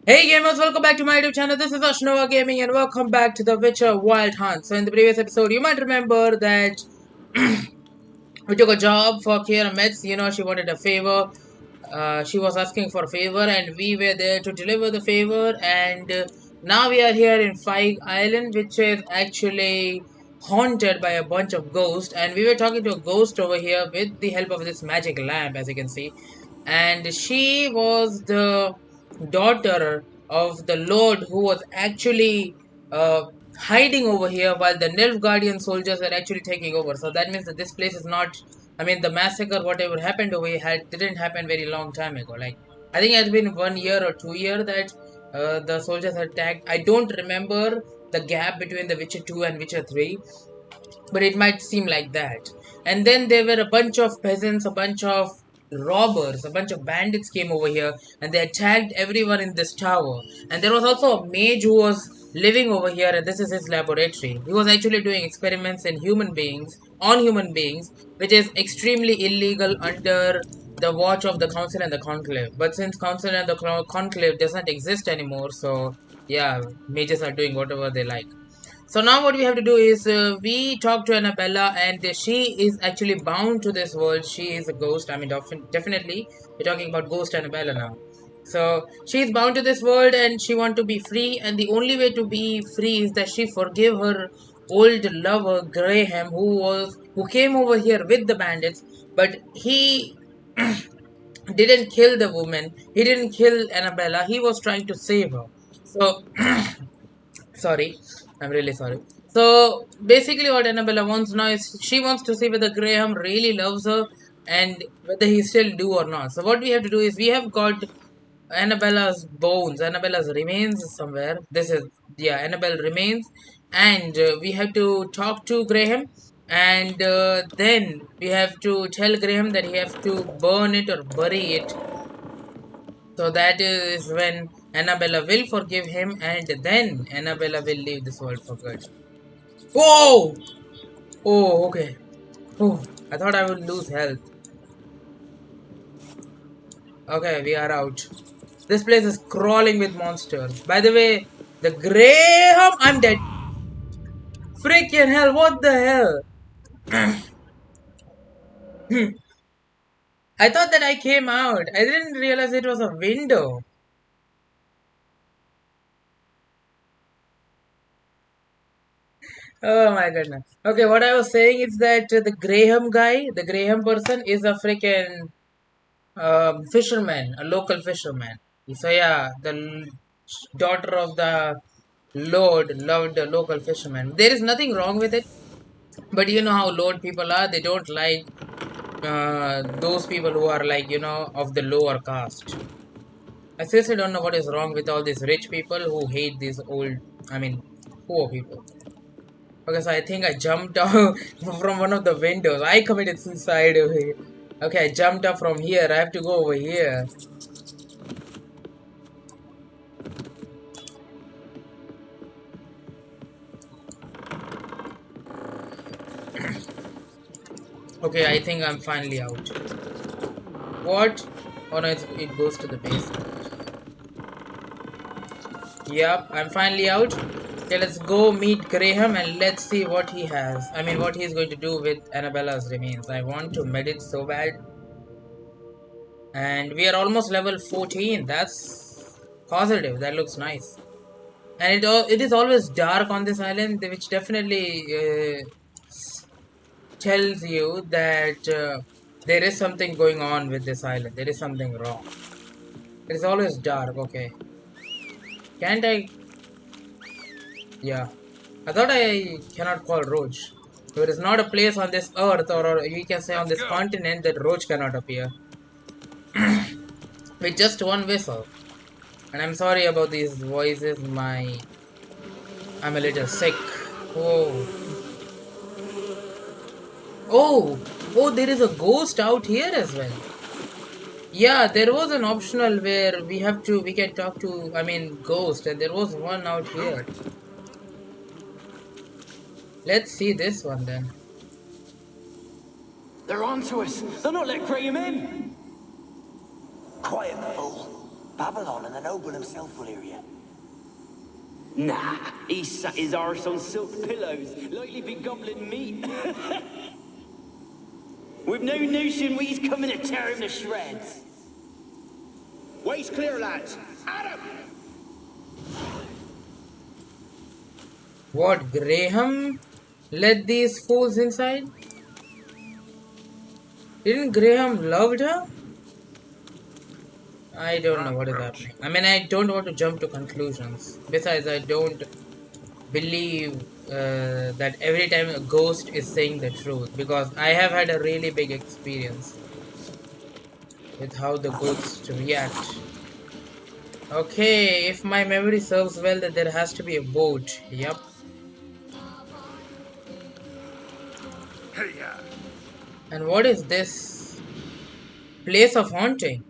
Hey gamers, welcome back to my YouTube channel. This is Ashnova Gaming and welcome back to the Witcher Wild Hunt. So in the previous episode, you might remember that we took a job for Keira Metz. She wanted a favor. She was asking for a favor and we were there to deliver the favor. And now we are here in Fig Island, which is actually haunted by a bunch of ghosts. And we were talking to a ghost over here with the help of this magic lamp, as you can see. And she was the daughter of the lord who was actually uh, hiding over here while the Nilfgaardian soldiers were actually taking over. So that means that this place is not, I mean, the massacre, whatever happened over here, didn't happen very long time ago. Like, I think it has been 1 year or 2 year that the soldiers attacked. I don't remember the gap between the Witcher 2 and Witcher 3, but it might seem like that. And then there were a bunch of peasants, a bunch of robbers, a bunch of bandits came over here and they attacked everyone in this tower. And there was also a mage who was living over here, and this is his laboratory. He was actually doing experiments in human beings, on human beings, which is extremely illegal under the watch of the council and the conclave. But since council and the conclave doesn't exist anymore, so yeah, mages are doing whatever they like. So now what we have to do is we talk to Annabella, and she is actually bound to this world. She is a ghost. I mean, definitely we're talking about ghost Annabella now. So she is bound to this world and she want to be free, and the only way to be free is that she forgive her old lover Graham, who came over here with the bandits, but he didn't kill the woman. He didn't kill Annabella. He was trying to save her. So sorry, I'm really sorry. So basically, what Annabella wants now is she wants to see whether Graham really loves her and whether he still do or not. So what we have to do is we have got Annabella's bones, Annabella's remains somewhere. This is, yeah, Annabelle remains, and we have to talk to Graham, and then we have to tell Graham that he has to burn it or bury it. So that is when Annabella will forgive him, and then Annabella will leave this world for good. Whoa! Oh, okay. Oh, I thought I would lose health. Okay, we are out. This place is crawling with monsters. By the way, the Graham, I'm dead. Freaking hell, what the hell? I thought that I came out. I didn't realize it was a window. Oh my goodness. Okay, what I was saying is that the Graham guy, the Graham person, is a freaking fisherman, a local fisherman. So yeah, the daughter of the Lord loved a local fisherman. There is nothing wrong with it, but you know how Lord people are. They don't like those people who are like, of the lower caste. I seriously don't know what is wrong with all these rich people who hate these old, I mean, poor people. Okay, so I think I jumped out from one of the windows. I committed suicide over here. Okay, I jumped up from here. I have to go over here. Okay, I think I'm finally out. What? Oh no, it goes to the basement. Yep, I'm finally out. Okay, let's go meet Graham and let's see what he has. I mean, what he's going to do with Annabella's remains. I want to med it so bad. And we are almost level 14. That's positive. That looks nice. And it is always dark on this island, which definitely tells you that there is something going on with this island. There is something wrong. It is always dark. Okay. Can't I? Yeah. I thought I cannot call Roach. There is not a place on this earth, or we can say on this continent, that Roach cannot appear. With just one whistle. And I'm sorry about these voices. I'm a little sick. Oh. Oh. Oh, there is a ghost out here as well. Yeah, there was an optional where we can talk to, I mean, ghost, and there was one out here. Let's see this one then. They're on to us. They're not letting Graham in. Quiet, fool. Babylon and the noble himself will hear you. Nah, he sat his arse on silk pillows, likely be gobbling meat. We've no notion he's coming to tear him to shreds. Way's clear, lads. Adam! What, Graham let these fools inside? Didn't Graham loved her? I don't know what is happening. I mean, I don't want to jump to conclusions. Besides, I don't believe that every time a ghost is saying the truth, because I have had a really big experience with how the ghosts react. Okay, if my memory serves well, that there has to be a boat. Yep. And what is this? Place of haunting.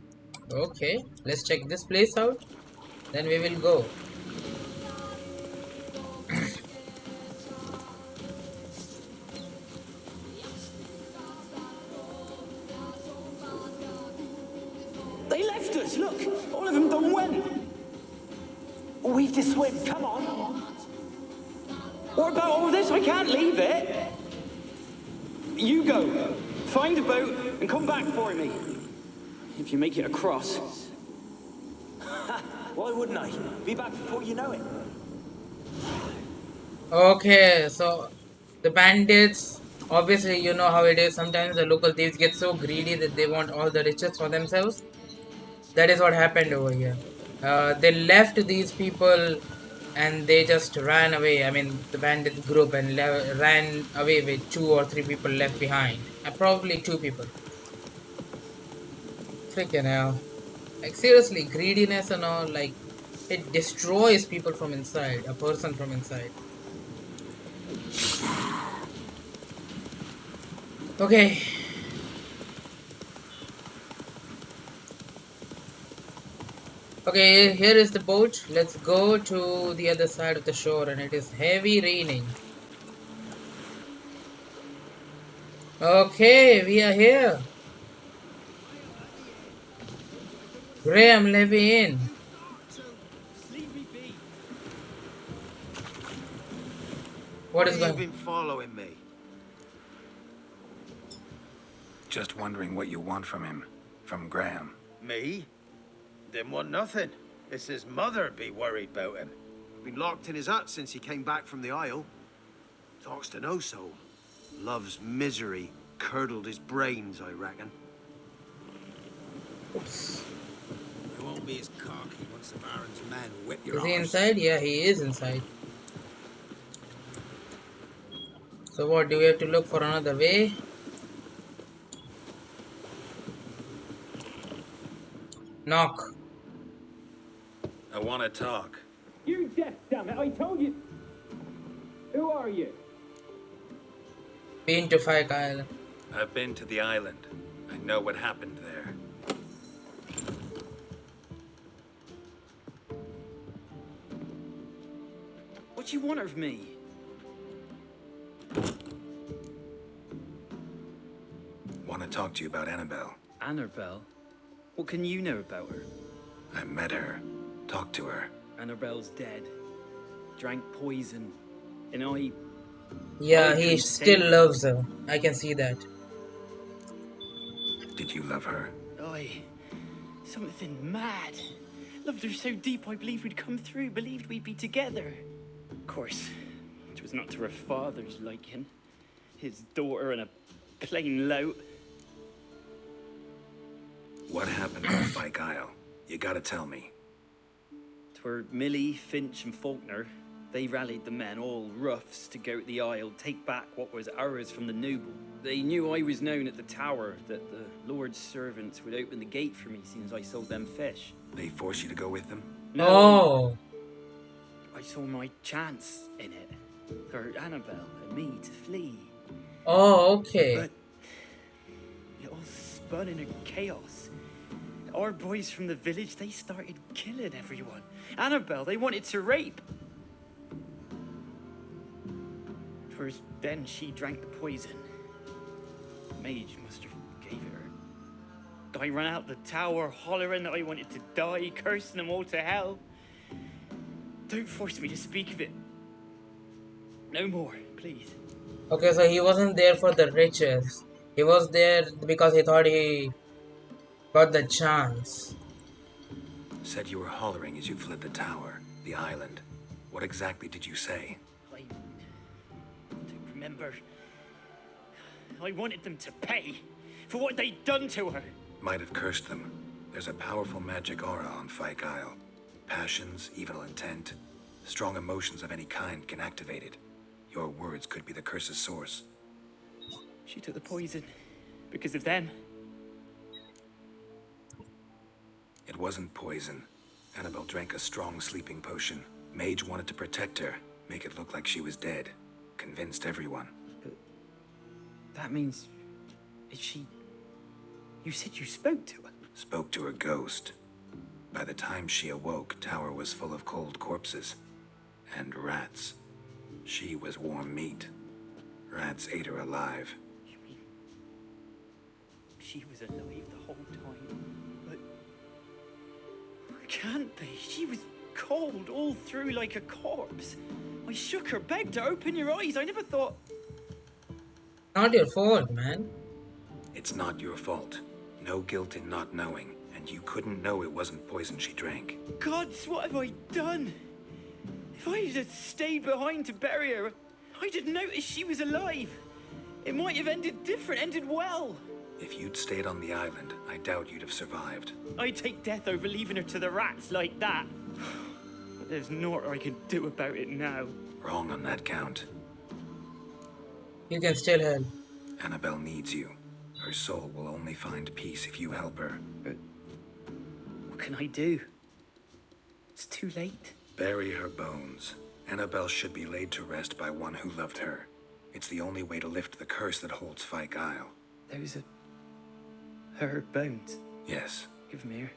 Okay, let's check this place out. Then we will go. They left us, look! All of them done went! We've to swim, come on. What about all this? I can't leave it! You go. Find a boat and come back for me. If you make it across. Why wouldn't I? Be back before you know it. Okay, so the bandits, obviously you know how it is. Sometimes the local thieves get so greedy that they want all the riches for themselves. That is what happened over here. They left these people and they just ran away. I mean, the bandit group and ran away with 2 or 3 people left behind. Probably 2 people. Freaking hell. Like, seriously, greediness and all, like, it destroys people from inside, a person from inside. Okay. Okay, here is the boat. Let's go to the other side of the shore, and it is heavy raining. Okay, we are here. Graham, let me in. What is Why you going on? been following me? Just wondering what you want from him. From Graham. Me? Didn't want nothing. It's his mother be worried about him. Been locked in his hut since he came back from the Isle. Talks to no soul. Love's misery curdled his brains, I reckon. Oops. You won't be as cocky once the Baron's men whip your Is he arse. inside? Yeah, he is inside. So what, do we have to look for another way? Knock. I want to talk. You deaf, damn it! I told you. Who are you? Been to Fire Island. I've been to the island. I know what happened there. What you want of me? Want to talk to you about Annabelle. Annabelle? What can you know about her? I met her. Talked to her. Annabelle's dead. Drank poison. And I... Yeah, I he couldn't still save her. loves her. I can see that. Did you love her? Something mad. Loved her so deep I believed we'd come through, believed we'd be together. Of course, it was not to her father's liking. His daughter and a plain lout. What happened on Fyke Isle? You gotta tell me. 'Twere Millie, Finch and Faulkner. They rallied the men, all roughs, to go to the Isle, take back what was ours from the noble. They knew I was known at the tower, that the Lord's servants would open the gate for me since I sold them fish. They force you to go with them? No, Oh. I saw my chance in it. For Annabelle and me to flee. Oh, okay. But it all spun in a chaos. Our boys from the village, they started killing everyone. Annabelle, they wanted to rape. First, then she drank the poison. Mage must have gave it her. I ran out the tower hollering that I wanted to die, cursing them all to hell. Don't force me to speak of it. No more, please. Okay, so he wasn't there for the riches. He was there because he thought he got the chance. Said you were hollering as you fled the tower, the island. What exactly did you say? I don't remember. I wanted them to pay for what they'd done to her. Might have cursed them. There's a powerful magic aura on Fyke Isle. Passions, evil intent, strong emotions of any kind can activate it. Your words could be the curse's source. She took the poison because of them. It wasn't poison. Annabelle drank a strong sleeping potion. Mage wanted to protect her, make it look like she was dead. Convinced everyone. That means... is she... You said you spoke to her? Spoke to her ghost. By the time she awoke, Tower was full of cold corpses. And rats. She was warm meat. Rats ate her alive. You mean... she was alive the whole time? But... it can't be. She was cold all through like a corpse. I shook her, begged her, open your eyes. I never thought... Not your fault, man. It's not your fault. No guilt in not knowing, and you couldn't know it wasn't poison she drank. Gods, what have I done? If I had stayed behind to bury her, I'd have noticed she was alive. It might have ended different, ended well. If you'd stayed on the island, I doubt you'd have survived. I'd take death over leaving her to the rats like that. But there's naught I can do about it now. Wrong on that count. You can still help. Annabelle needs you. Her soul will only find peace if you help her. But what can I do? It's too late. Bury her bones. Annabelle should be laid to rest by one who loved her. It's the only way to lift the curse that holds Fyke Isle. Those are her bones. Yes. Give them here.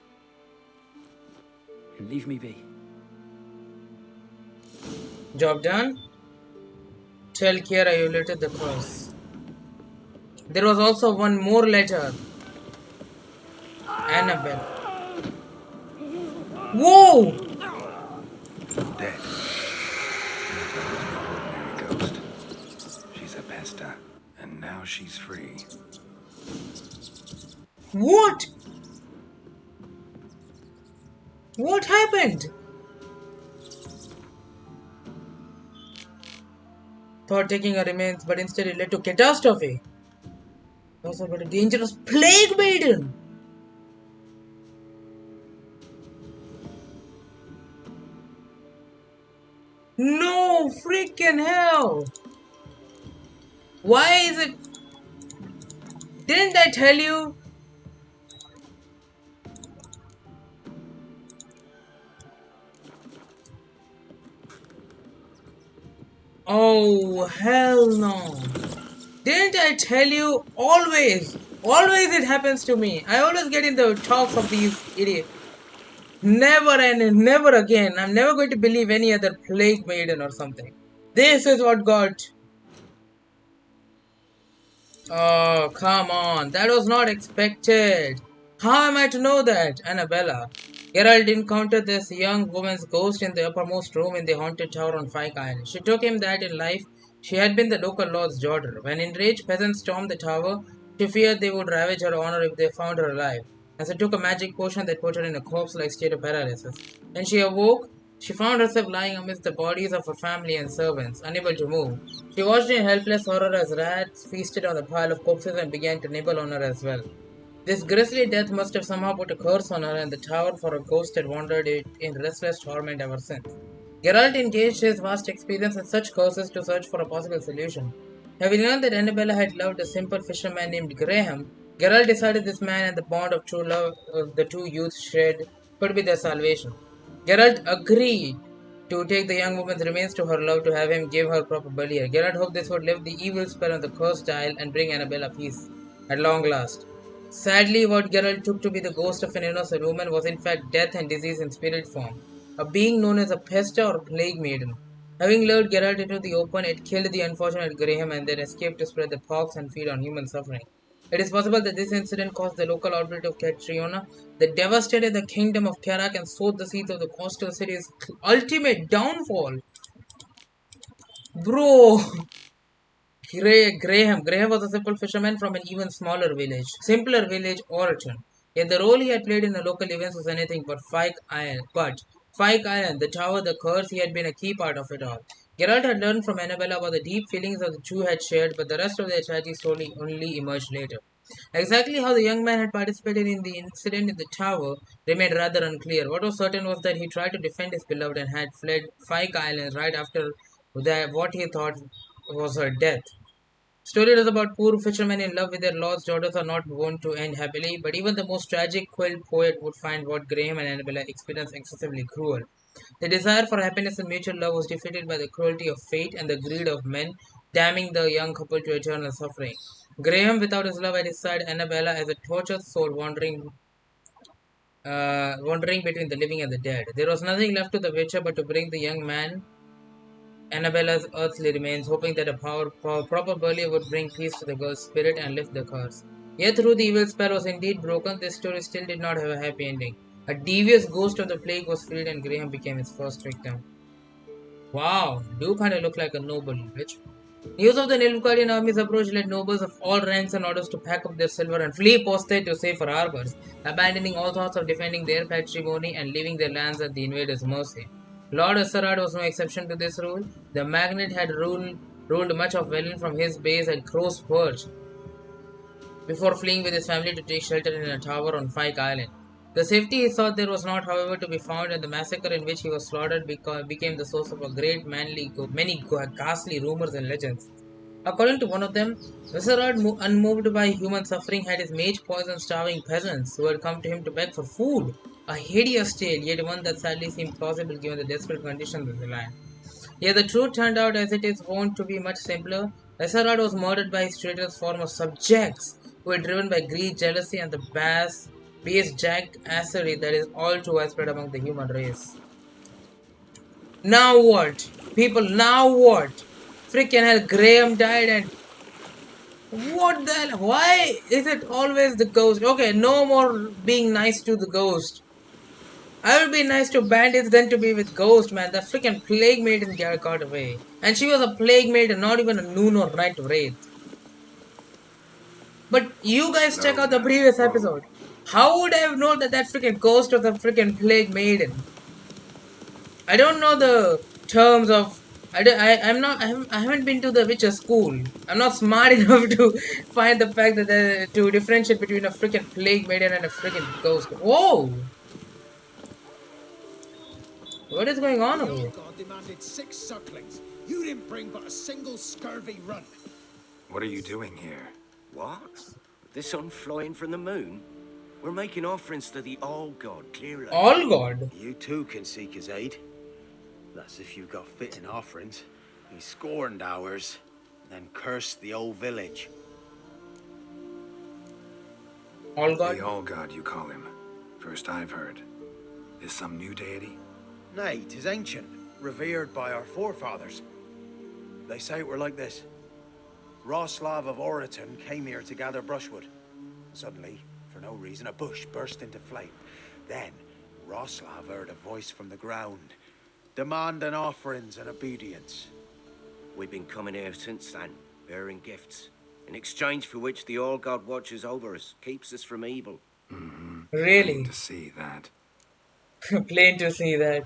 And leave me be. Job done? Tell Keira you lifted the cross. There was also one more letter. Annabelle. Whoa! Dead. Annabelle was no ordinary ghost. She's a pesta. And now she's free. What? What happened? Thought taking her remains, but instead it led to catastrophe. Also about a dangerous plague maiden. No freaking hell. Why is it? Didn't I tell you? Oh, hell no. Didn't I tell you? Always it happens to me. I always get in the talks of these idiots. Never and never again. I'm never going to believe any other plague maiden or something. This is what got. Oh, come on. That was not expected. How am I to know that? Annabella. Geralt encountered this young woman's ghost in the uppermost room in the haunted tower on Fyke Island. She took him that in life she had been the local lord's daughter. When enraged peasants stormed the tower, she feared they would ravage her honor if they found her alive. And so took a magic potion that put her in a corpse-like state of paralysis. When she awoke, she found herself lying amidst the bodies of her family and servants, unable to move. She watched in helpless horror as rats feasted on the pile of corpses and began to nibble on her as well. This grisly death must have somehow put a curse on her, and the tower for a ghost had wandered it in restless torment ever since. Geralt engaged his vast experience in such curses to search for a possible solution. Having learned that Annabella had loved a simple fisherman named Graham, Geralt decided this man and the bond of true love the two youths shared could be their salvation. Geralt agreed to take the young woman's remains to her love to have him give her proper burial. Geralt hoped this would lift the evil spell on the cursed isle and bring Annabella peace at long last. Sadly, what Geralt took to be the ghost of an innocent woman was in fact death and disease in spirit form, a being known as a pesta or plague maiden. Having lured Geralt into the open, it killed the unfortunate Graham and then escaped to spread the pox and feed on human suffering. It is possible that this incident caused the local outbreak of Katrina that devastated the kingdom of Kerak and sowed the seeds of the coastal city's ultimate downfall. Bro, Graham was a simple fisherman from an even simpler village origin. Yet the role he had played in the local events was anything but Fyke Island, the tower, the curse, he had been a key part of it all. Geralt had learned from Annabella about the deep feelings that the two had shared, but the rest of their tragedy story only emerged later. Exactly how the young man had participated in the incident in the tower remained rather unclear. What was certain was that he tried to defend his beloved and had fled Fyke Island right after what he thought was her death. Story is about poor fishermen in love with their lost daughters are not going to end happily, but even the most tragic quill poet would find what Graham and Annabella experienced excessively cruel. The desire for happiness and mutual love was defeated by the cruelty of fate and the greed of men, damning the young couple to eternal suffering. Graham, without his love at his side, Annabella as a tortured soul wandering between the living and the dead. There was nothing left to the Witcher but to bring the young man Annabella's earthly remains, hoping that a proper burial would bring peace to the girl's spirit and lift the curse. Yet, though the evil spell was indeed broken, this story still did not have a happy ending. A devious ghost of the plague was freed, and Graham became its first victim. Wow, do kind of look like a noble, which news of the Nilfgaardian army's approach led nobles of all ranks and orders to pack up their silver and flee posted to safer harbors, abandoning all thoughts of defending their patrimony and leaving their lands at the invaders' mercy. Lord Esserard was no exception to this rule. The Magnate had ruled much of Velen from his base at Crow's Perch, before fleeing with his family to take shelter in a tower on Fyke Island. The safety he sought there was not, however, to be found, and the massacre in which he was slaughtered became the source of a many ghastly rumors and legends. According to one of them, Viserard, unmoved by human suffering, had his mage poison starving peasants who had come to him to beg for food. A hideous tale, yet one that sadly seemed plausible given the desperate conditions of the land. Yet the truth turned out as it is wont to be much simpler. Viserard was murdered by his traitorous form of subjects who were driven by greed, jealousy, and the base jackassery that is all too widespread among the human race. Now what? People, now what? Freaking hell, Graham died and what the hell? Why is it always the ghost? Okay, no more being nice to the ghost. I would be nice to bandits than to be with ghost, man. The freaking plague maiden got away. And she was a plague maiden, not even a noon or night wraith. But you guys check Slow out the now. previous Whoa. episode. How would I have known that that freaking ghost was a freaking plague maiden? I don't know the terms of. I'm not. I haven't been to the Witcher school. I'm not smart enough to find the fact that to differentiate between a freaking plague maiden and a freaking ghost. Whoa! What is going on The over here? old god demanded 6 sucklings. You didn't bring but a single scurvy runt. What are you doing here? What? The sun flying from the moon? We're making offerings to the All God, clearly. All God. You too can seek his aid. That's if you've got fitting offerings. He scorned ours, then cursed the old village. All God. The All God, you call him. First I've heard. Is some new deity? Nay, 'tis ancient, revered by our forefathers. They say it were like this. Roslav of Oriton came here to gather brushwood. Suddenly, for no reason, a bush burst into flame. Then, Roslav heard a voice from the ground, demanding offerings and obedience. We've been coming here since then, bearing gifts, in exchange for which the All God watches over us, keeps us from evil. Really? To see that. Plain to see that.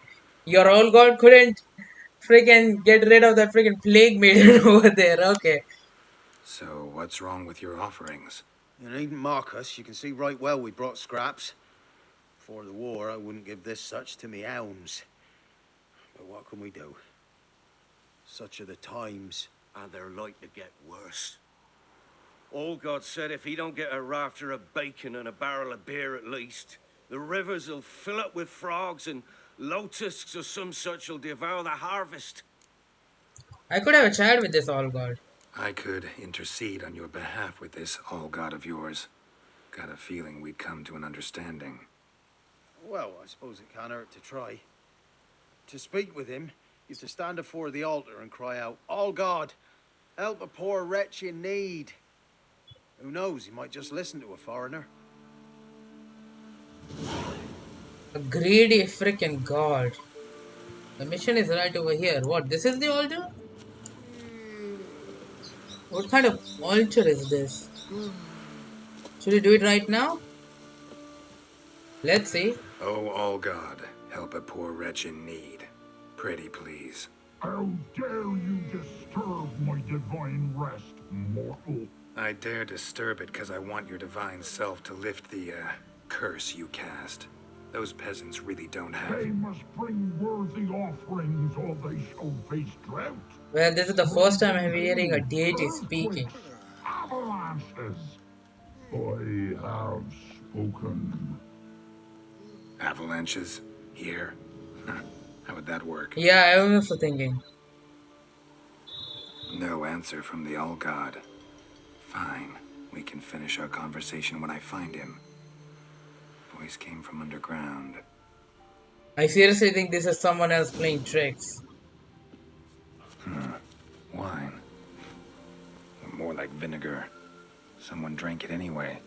Your All God couldn't freaking get rid of that freaking plague maiden over there. Okay. So what's wrong with your offerings? You needn't mock us. You can see right well we brought scraps. Before the war, I wouldn't give this such to me hounds. But what can we do? Such are the times. And they're like to get worse. All God said if he don't get a rafter of bacon and a barrel of beer at least, the rivers will fill up with frogs and locusts or some such will devour the harvest. I could have a chat with this All God. I could intercede on your behalf with this All God of yours. Got a feeling we'd come to an understanding. Well, I suppose it can't hurt to try. To speak with him, you have to stand before the altar and cry out, All God, help a poor wretch in need. Who knows? He might just listen to a foreigner. A greedy freaking god. The mission is right over here. What? This is the altar? What kind of altar is this? Should we do it right now? Let's see. Oh, all God, help a poor wretch in need. Pretty please. How dare you disturb my divine rest, mortal? I dare disturb it because I want your divine self to lift the, curse you cast. Those peasants really don't have... They must bring worthy offerings or they shall face drought. Well, this is the first time I'm hearing a deity speaking. Avalanches. I have spoken. Avalanches? Here? How would that work? Yeah, I was also thinking. No answer from the All God. Fine. We can finish our conversation when I find him. Voice came from underground. I seriously think this is someone else playing tricks. Wine. More like vinegar. Someone drank it anyway.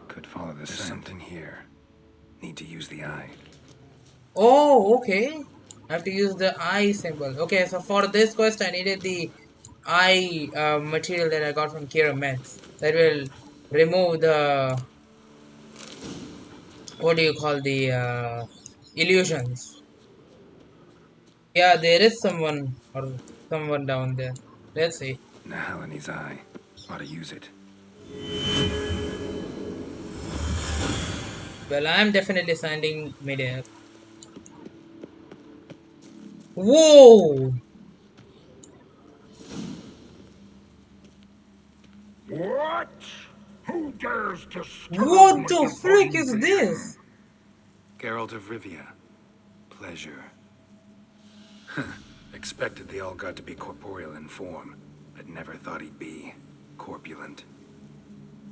Could follow the scent. Something here. Need to use the eye. Oh, okay. I have to use the eye symbol. Okay, so for this quest, I needed the eye material that I got from Keira Metz. That will remove the... what do you call the illusions? Yeah, there is someone or someone down there. Let's see. Nahalani's eye. Ought to use it. Well, I'm definitely standing midair. Whoa! What? Who dares to disturb What my the frick divine is being? this? Geralt of Rivia. Pleasure. Expected the All God to be corporeal in form, but never thought he'd be corpulent.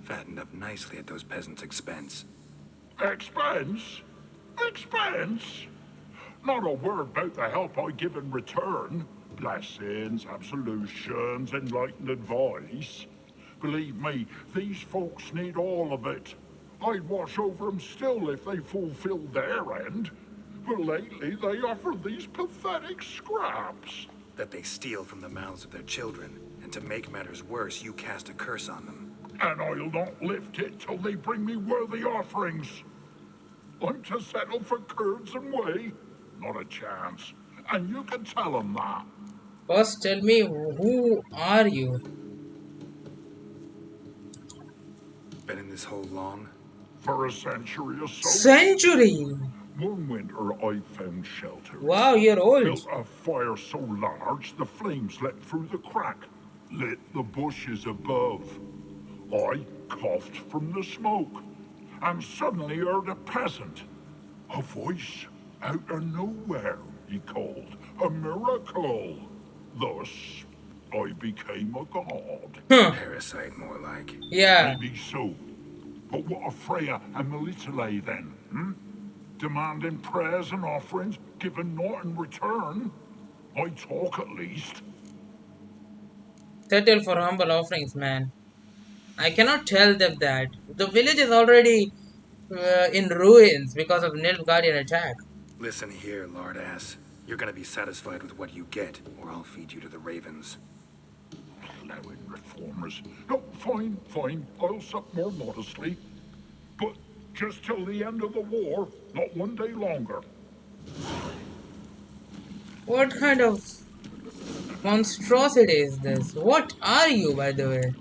Fattened up nicely at those peasants' expense. Expense? Expense? Not a word about the help I give in return. Blessings, absolutions, enlightened advice. Believe me, these folks need all of it. I'd watch over them still if they fulfilled their end. But lately they offer these pathetic scraps. That they steal from the mouths of their children, and to make matters worse, you cast a curse on them. And I'll not lift it till they bring me worthy offerings. I'm to settle for curds and whey? Not a chance. And you can tell them that. First, tell me, who are you? Been in this hole long? For a century or so. Century! One winter I found shelter. Wow, you're old. Built a fire so large the flames leapt through the crack, lit the bushes above. I coughed from the smoke, and suddenly heard a peasant. A voice out of nowhere, he called. A miracle. Thus, I became a god. Parasite, more like. Yeah. Maybe so. But what of Freya and Melitele then, Demanding prayers and offerings, given naught in return. I talk at least. Settle for humble offerings, man. I cannot tell them that. The village is already in ruins because of Nilfgaardian attack. Listen here, lard ass. You're gonna be satisfied with what you get, or I'll feed you to the ravens. Plowing reformers. No, fine, fine. I'll sup more modestly. But just till the end of the war, not one day longer. What kind of monstrosity is this? What are you, by the way?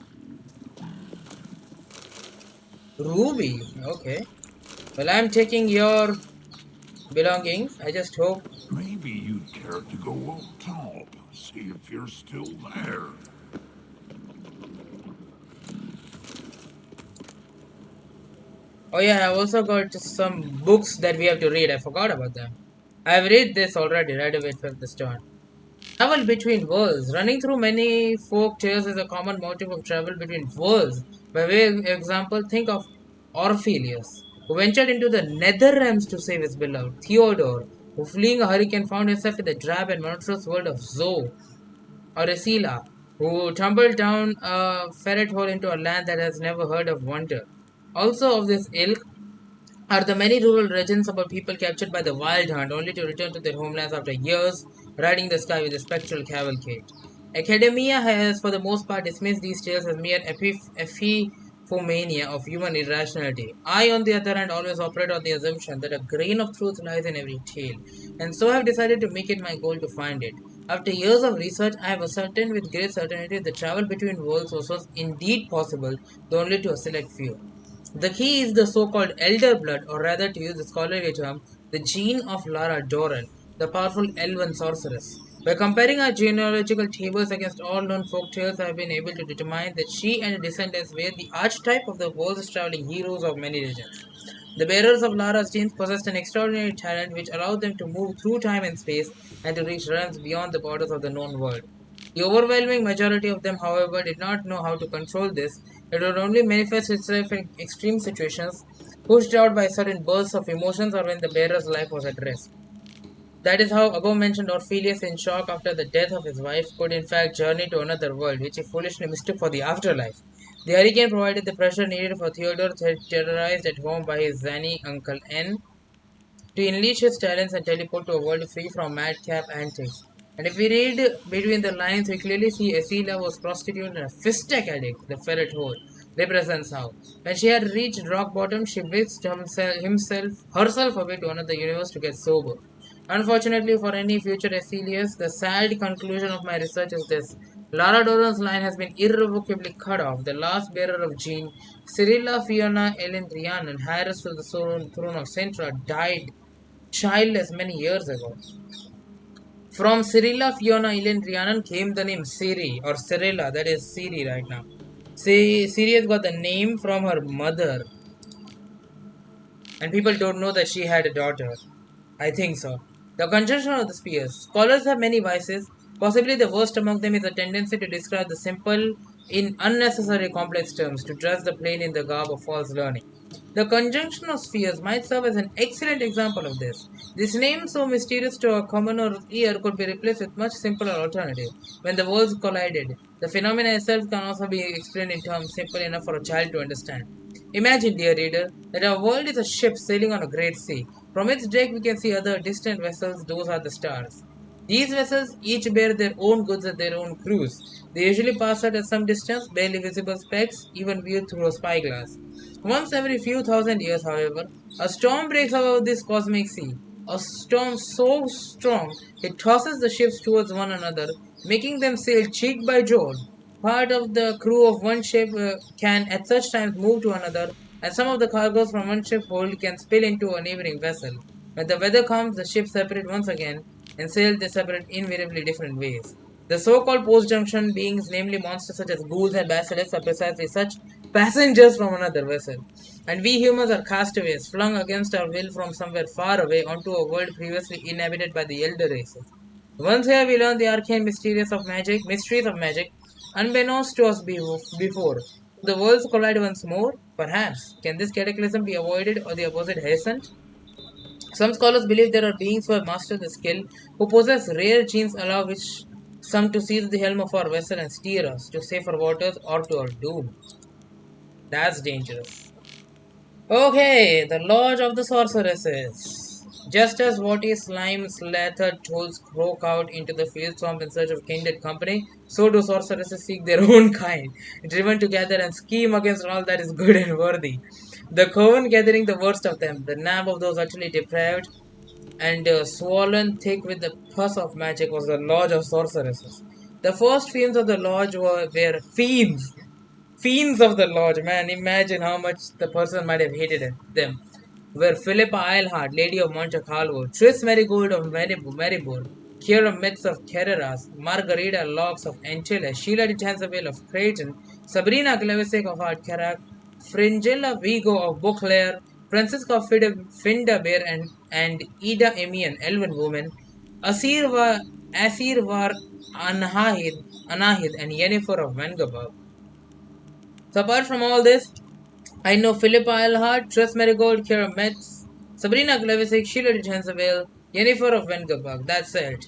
Ruby. Okay. Well, I'm taking your belongings. I just hope. Maybe you'd care to go up top, see if you're still there. Oh yeah, I've also got some books that we have to read. I forgot about them. I've read this already, right away from the start. Travel between worlds. Running through many folk tales is a common motive of travel between worlds. By way of example, think of Orpheus, who ventured into the nether realms to save his beloved. Theodore, who fleeing a hurricane found himself in the drab and monstrous world of Zoe. Or Esila, who tumbled down a ferret hole into a land that has never heard of wonder. Also of this ilk are the many rural legends about people captured by the wild hunt only to return to their homelands after years riding the sky with a spectral cavalcade. Academia has, for the most part, dismissed these tales as mere epiphomania of human irrationality. I, on the other hand, always operate on the assumption that a grain of truth lies in every tale, and so have decided to make it my goal to find it. After years of research, I have ascertained with great certainty that travel between worlds was indeed possible, though only to a select few. The key is the so-called elder blood, or rather to use the scholarly term, the gene of Lara Doran, the powerful elven sorceress. By comparing our genealogical tables against all known folk tales, I have been able to determine that she and her descendants were the archetype of the world's traveling heroes of many regions. The bearers of Lara's genes possessed an extraordinary talent which allowed them to move through time and space and to reach realms beyond the borders of the known world. The overwhelming majority of them, however, did not know how to control this. It would only manifest itself in extreme situations, pushed out by sudden bursts of emotions or when the bearer's life was at risk. That is how above mentioned Orpheus, in shock after the death of his wife, could in fact journey to another world, which he foolishly mistook for the afterlife. The hurricane provided the pressure needed for Theodore, terrorized at home by his zany uncle N, to unleash his talents and teleport to a world free from madcap antics. And if we read between the lines, we clearly see Esila was prostitute and a fistek addict. The ferret hole represents how. When she had reached rock bottom, she whisked herself away to another universe to get sober. Unfortunately for any future Esilius, the sad conclusion of my research is this. Lara Doran's line has been irrevocably cut off. The last bearer of Jean, Cyrilla Fiona Elendrian, and heiress to the throne of Sintra, died childless many years ago. From Cyrilla Fiona Ellen Rhiannon came the name Siri or Cyrilla, that is Siri right now. Siri has got the name from her mother, and people don't know that she had a daughter. I think so. The conjunction of the spheres. Scholars have many vices. Possibly the worst among them is a tendency to describe the simple in unnecessary complex terms, to dress the plain in the garb of false learning. The conjunction of spheres might serve as an excellent example of this. This name, so mysterious to a commoner ear, could be replaced with much simpler alternative. When the worlds collided, the phenomena itself can also be explained in terms simple enough for a child to understand. Imagine, dear reader, that our world is a ship sailing on a great sea. From its deck we can see other distant vessels, those are the stars. These vessels each bear their own goods at their own crews. They usually pass out at some distance, barely visible specks, even viewed through a spyglass. Once every few thousand years, however, a storm breaks over this cosmic sea. A storm so strong it tosses the ships towards one another, making them sail cheek by jowl. Part of the crew of one ship can at such times move to another, and some of the cargoes from one ship hold can spill into a neighboring vessel. When the weather comes, the ships separate once again, and sail they separate invariably different ways. The so-called post-junction beings, namely monsters such as ghouls and basilisks, are precisely such passengers from another vessel. And we humans are castaways, flung against our will from somewhere far away onto a world previously inhabited by the elder races. Once here we learn the arcane mysteries of magic, unbeknownst to us before. The worlds collide once more? Perhaps. Can this cataclysm be avoided or the opposite hastened? Some scholars believe there are beings who have mastered the skill, who possess rare genes allow which some to seize the helm of our vessel and steer us to safer waters or to our doom. That's dangerous. Okay, the Lodge of the Sorceresses. Just as Watty slime slathered trolls croak out into the field swamp in search of kindred company, so do sorceresses seek their own kind, driven to gather and scheme against all that is good and worthy. The coven gathering the worst of them, the nab of those utterly depraved and swollen thick with the pus of magic was the Lodge of Sorceresses. The first fiends of the lodge were fiends. Fiends of the lodge, man. Imagine how much the person might have hated them. Were Philippa Eilhart, Lady of Monte Carlo, Tris Marigold of Maribor, Keira Metz of Carreras, Margarita Locks of Anchilla, Sheila de Tanzaville of Creighton, Sabrina Glavisic of Ardcarac, Fringilla Vigo of Beauclair, Francisca Findaber and Ida Emian, Elven woman, Asir Var Anahid, and Yennefer of Vengerberg. So apart from all this, I know Philippa Eilhart, Tress Marigold, Keira Metz, Sabrina Glavisic, Sheila de Jezebel, Yennefer of Vengerberg. That's it.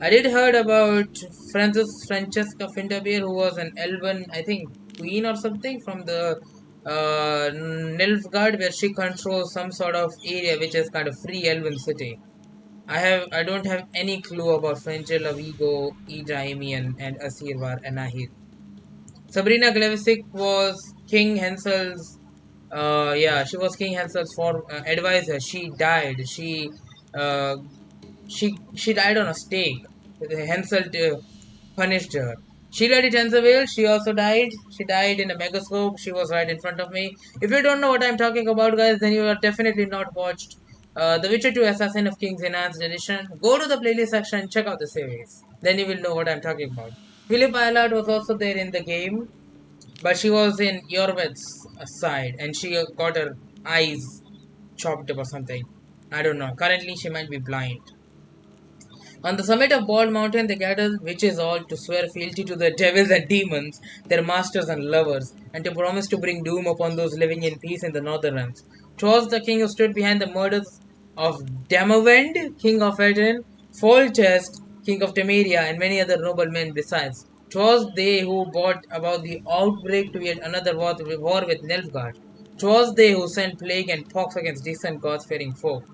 I did heard about Francesca Finderbeer, who was an elven, I think, queen or something from the Nilfgaard, where she controls some sort of area which is kind of free elven city. I don't have any clue about Fringilla, Vigo, Ejaimi, and Asirvar and Nahid. Sabrina Glevisic was King Hansel's she was King Hansel's for advisor. She died. Uh, she died on a stake. Hansel punished her. She Lady Jezebel, she also died. She died in a megascope. She was right in front of me. If you don't know what I'm talking about, guys, then you are definitely not watched The Witcher 2 Assassin of Kings Enhanced Edition. Go to the playlist section and check out the series. Then you will know what I'm talking about. Philip Eilert was also there in the game, but she was in Yorvet's side and she got her eyes chopped up or something. I don't know. Currently, she might be blind. On the summit of Bald Mountain, they gathered witches all to swear fealty to the devils and demons, their masters and lovers, and to promise to bring doom upon those living in peace in the northern realms. 'Twas the king who stood behind the murders of Damavend, king of Edirne, Foltest, king of Temeria, and many other noblemen besides. 'Twas they who brought about the outbreak to yet another war with Nilfgaard. 'Twas they who sent plague and pox against decent God-fearing folk.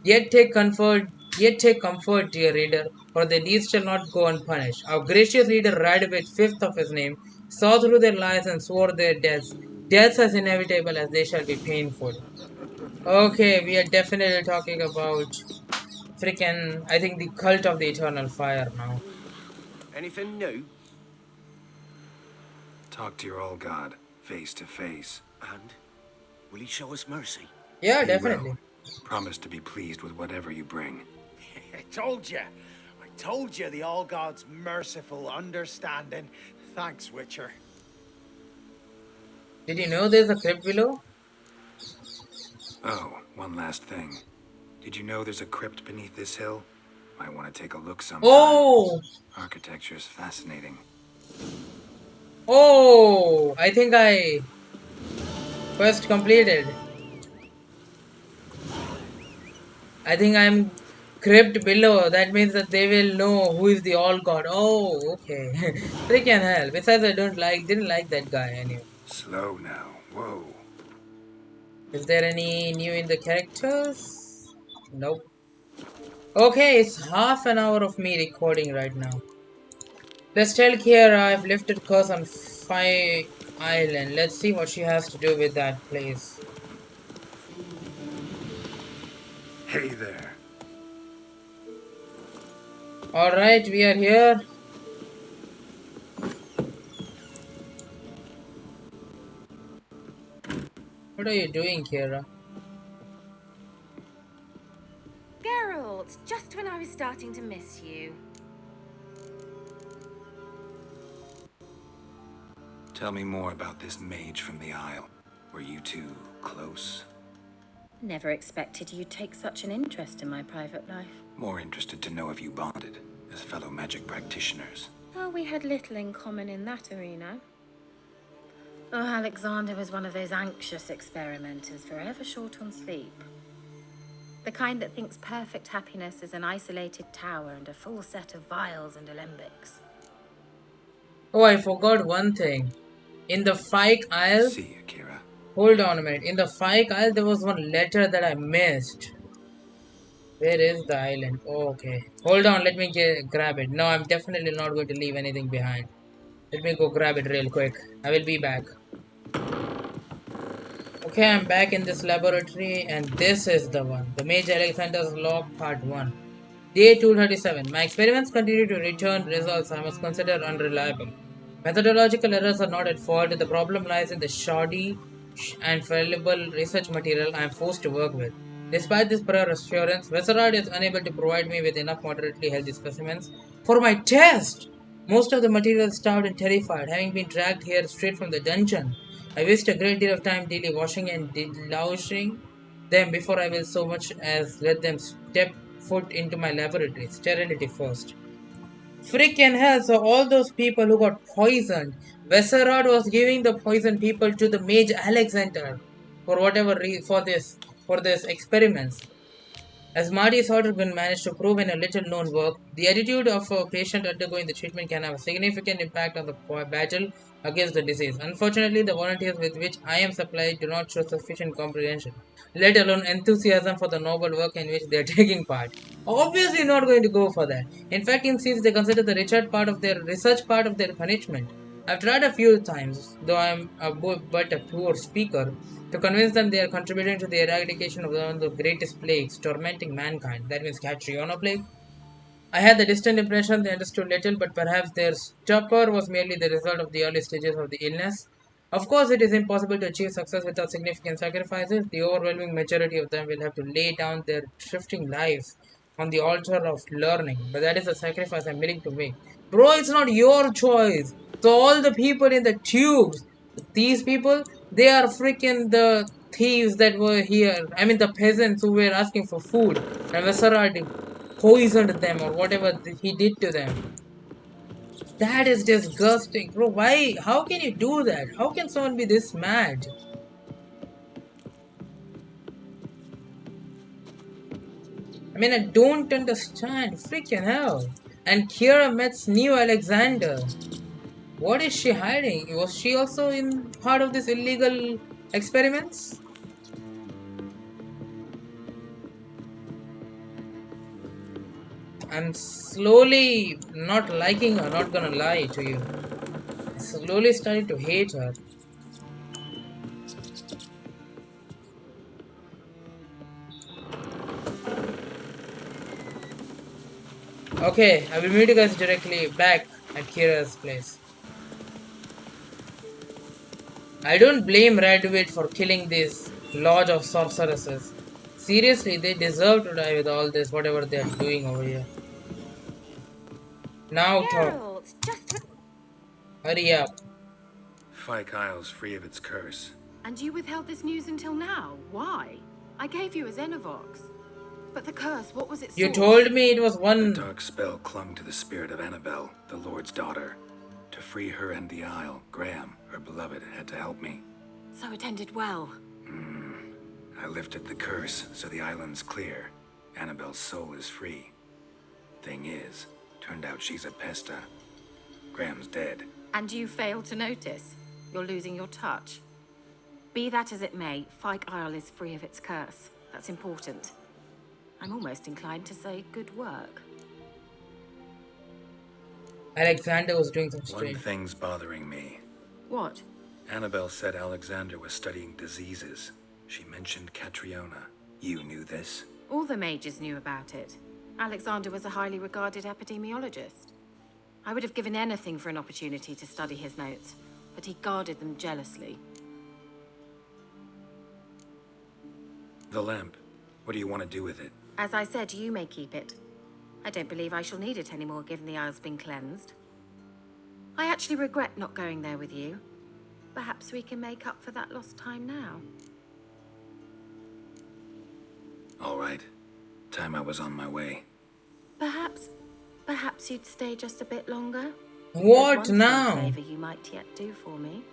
Yet take comfort, yet take comfort, dear reader, for their deeds shall not go unpunished. Our gracious leader Radovich, fifth of his name, saw through their lies and swore their deaths, deaths as inevitable as they shall be painful. Okay, we are definitely talking about freaking, I think, the cult of the eternal fire now. Anything new? Talk to your old god, face to face. And will he show us mercy? Yeah, He definitely. will. Promise to be pleased with whatever you bring. I told you. I told you the All God's merciful understanding. Thanks, Witcher. Did you know there's a crypt below? Oh, one last thing. Did you know there's a crypt beneath this hill? Might want to take a look sometime. Oh! Architecture's fascinating. Oh! I think I quest completed. I think I'm crypt below. That means that they will know who is the all god. Oh, okay. Freaking hell. Besides, I didn't like that guy anyway. Slow now. Whoa. Is there any new in the characters? Nope. Okay, it's half an hour of me recording right now. Let's tell Keira I've lifted curse on Fire Island. Let's see what she has to do with that place. Hey there. Alright, we are here. What are you doing, Keira? Geralt, just when I was starting to miss you. Tell me more about this mage from the Isle. Were you two close? Never expected you'd take such an interest in my private life. More interested to know if you bonded as fellow magic practitioners. Oh, we had little in common in that arena. Oh, Alexander was one of those anxious experimenters, forever short on sleep. The kind that thinks perfect happiness is an isolated tower and a full set of vials and alembics. Oh, I forgot one thing. In the Fyke Isle... See you, Keira. Hold on a minute. In the Fyke Isle, there was one letter that I missed. Where is the island? Oh, okay. Hold on, let me grab it. No, I'm definitely not going to leave anything behind. Let me go grab it real quick. I will be back. Okay, I'm back in this laboratory and this is the one. The Mage Alexander's Log Part 1. Day 237. My experiments continue to return results I must consider unreliable. Methodological errors are not at fault. The problem lies in the shoddy and fallible research material I am forced to work with. Despite this prior assurance, Vesserard is unable to provide me with enough moderately healthy specimens for my test. Most of the material is starved and terrified, having been dragged here straight from the dungeon. I waste a great deal of time daily washing and delousing them before I will so much as let them step foot into my laboratory. Sterility first. Freaking hell, so all those people who got poisoned, Vesserard was giving the poisoned people to the mage Alexander for whatever reason, for this experiments. As Marty Sodergren managed to prove in a little-known work, the attitude of a patient undergoing the treatment can have a significant impact on the battle against the disease. Unfortunately, the volunteers with which I am supplied do not show sufficient comprehension, let alone enthusiasm for the noble work in which they are taking part. Obviously, not going to go for that. In fact, in scenes they consider the research part of their punishment. I've tried a few times, though I'm but a poor speaker, to convince them they are contributing to the eradication of one of the greatest plagues tormenting mankind. That means Catriona plague. I had the distant impression they understood little, but perhaps their stupor was merely the result of the early stages of the illness. Of course, it is impossible to achieve success without significant sacrifices. The overwhelming majority of them will have to lay down their drifting lives on the altar of learning, but that is a sacrifice I'm willing to make. Bro, it's not your choice. So, all the people in the tubes, these people, they are freaking the thieves that were here. I mean, the peasants who were asking for food, and Vasara poisoned them or whatever he did to them. That is disgusting, bro. Why? How can you do that? How can someone be this mad? I mean, I don't understand. Freaking hell. And Keira Metz knew Alexander. What is she hiding? Was she also in part of this illegal experiments? I'm slowly not liking her, not gonna lie to you. Slowly starting to hate her. Okay, I will meet you guys directly back at Kira's place. I don't blame Radwit for killing this lodge of sorceresses. Seriously, they deserve to die with all this, whatever they are doing over here. Now talk. Geralt, just... Hurry up. Fyke Isle's free of its curse. And you withheld this news until now. Why? I gave you a Xenovox. But the curse, what was its You source? told me it was one... The dark spell clung to the spirit of Annabelle, the Lord's daughter. To free her and the Isle, Graham, her beloved, had to help me. So it ended well. I lifted the curse, so the island's clear. Annabelle's soul is free. Thing is, turned out she's a pesta. Graham's dead. And you failed to notice. You're losing your touch. Be that as it may, Fyke Isle is free of its curse. That's important. I'm almost inclined to say good work. Alexander was doing some One strange. thing's bothering me. What? Annabelle said Alexander was studying diseases. She mentioned Catriona. You knew this? All the mages knew about it. Alexander was a highly regarded epidemiologist. I would have given anything for an opportunity to study his notes, but he guarded them jealously. The lamp. What do you want to do with it? As I said, you may keep it. I don't believe I shall need it anymore, given the Isle's been cleansed. I actually regret not going there with you. Perhaps we can make up for that lost time now. All right. Time I was on my way. Perhaps you'd stay just a bit longer? What There's one now? small favor you might yet do for me.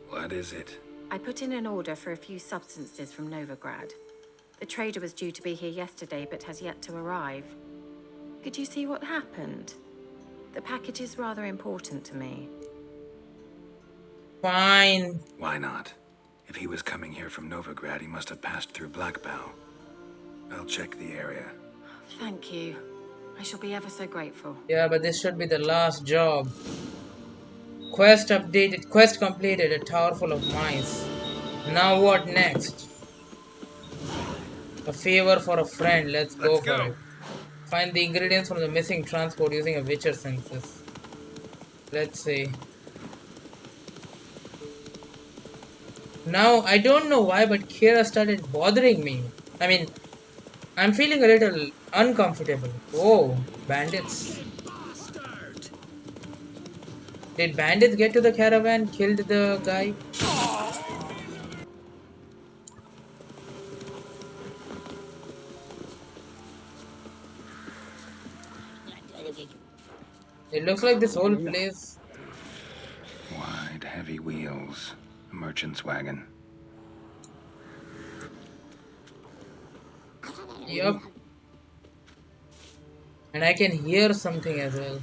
What is it? I put in an order for a few substances from Novigrad. The trader was due to be here yesterday, but has yet to arrive. Could you see what happened? The package is rather important to me. Fine. Why not? If he was coming here from Novigrad, he must have passed through Blackbow. I'll check the area. Thank you. I shall be ever so grateful. Yeah, but this should be the last job. Quest updated. Quest completed. A tower full of mice. Now what next? A favor for a friend. Let's go for it. Find the ingredients from the missing transport using a Witcher census. Let's see. Now, I don't know why, but Keira started bothering me. I mean, I'm feeling a little uncomfortable. Oh, bandits. Did bandits get to the caravan, killed the guy? It looks like this whole place. Wide, heavy wheels. A merchant's wagon. Yup. And I can hear something as well.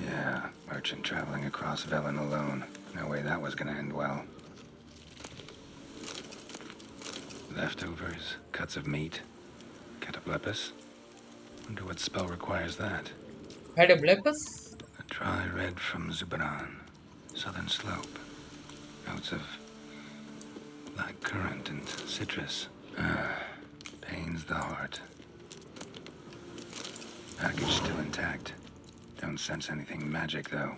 Yeah, merchant traveling across Velen alone. No way that was gonna end well. Leftovers, cuts of meat, cataplepis. Wonder what spell requires that. Hadoblepus? A dry red from Zubaran, southern slope. Notes of black currant and citrus. Pains the heart. Package still intact. Don't sense anything magic, though.